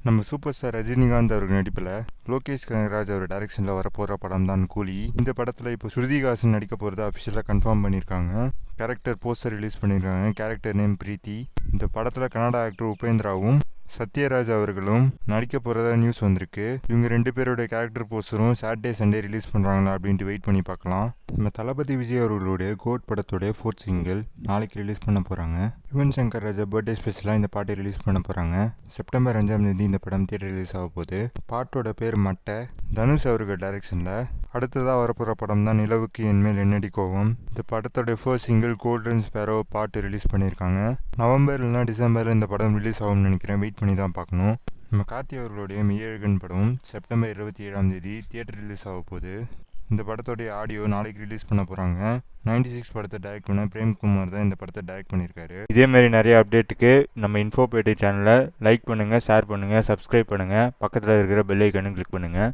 நம்ம super star Rajinikanth அவர்கள் நடிப்பில் லோகேஷ் கனகராஜ் அவர் டைரக்ஷனில் வரப்போகிற படம் தான் கூலி. இந்த படத்தில் இப்போ ஸ்ருதிஹாசன் நடிக்க போகிறத அஃபிஷியலாக கன்ஃபார்ம் பண்ணியிருக்காங்க. கேரக்டர் போஸ்டர் ரிலீஸ் பண்ணியிருக்காங்க. கேரக்டர் நேம் பிரீத்தி. இந்த படத்தில் கன்னடா ஆக்டர் உபேந்திராவும் சத்யராஜ் அவர்களும் நடிக்க போகிறதா நியூஸ் வந்திருக்கு. இவங்க 2 பேரோட கேரக்டர் போஸ்டரும் சாட்டர்டே சண்டே ரிலீஸ் பண்ணுறாங்களா அப்படின்ட்டு வெயிட் பண்ணி பார்க்கலாம். நம்ம தளபதி விஜய் அவர்களுடைய கோட் படத்தோடைய 4th சிங்கிள் நாளைக்கு ரிலீஸ் பண்ண போகிறாங்க. யுவன் சங்கர் ராஜா பர்த்டே ஸ்பெஷலாக இந்த பாட்டை ரிலீஸ் பண்ண போகிறாங்க. செப்டம்பர் 5ஆம் தேதி இந்த படம் தியேட்டர் ரிலீஸ் ஆக போகுது. பாட்டோட பேர் மட்டை. தனுஷ் அவர்கள் டைரக்ஷனில் அடுத்ததாக வரப்போகிற படம் தான் நிலவுக்கு என்மேல் என்னடி கோவம். இந்த படத்தோட ஃபர்ஸ்ட் சிங்கிள் கோல்டன் ஸ்பேரோ பாட்டு ரிலீஸ் பண்ணியிருக்காங்க. நவம்பர் இல்லைனா டிசம்பரில் இந்த படம் ரிலீஸ் ஆகும்னு நினைக்கிறேன். வெயிட் பண்ணி தான் பார்க்கணும். நம்ம கார்த்தி அவர்களுடைய மெய்யழகன் படம் செப்டம்பர் 27ஆம் தேதி தியேட்டர் ரிலீஸ் ஆக போகுது. இந்த படத்தோடைய ஆடியோ நாளைக்கு ரிலீஸ் பண்ண போகிறாங்க. 96 படத்தை டைரக்ட் பண்ண பிரேம்குமார் தான் இந்த படத்தை டைரக்ட் பண்ணியிருக்காரு. இதேமாரி நிறைய அப்டேட்டுக்கு நம்ம இன்ஃபோபேட்டி சேனலை லைக் பண்ணுங்கள், ஷேர் பண்ணுங்கள், சப்ஸ்கிரைப் பண்ணுங்கள், பக்கத்தில் இருக்கிற பெல் ஐக்கனும் கிளிக் பண்ணுங்கள்.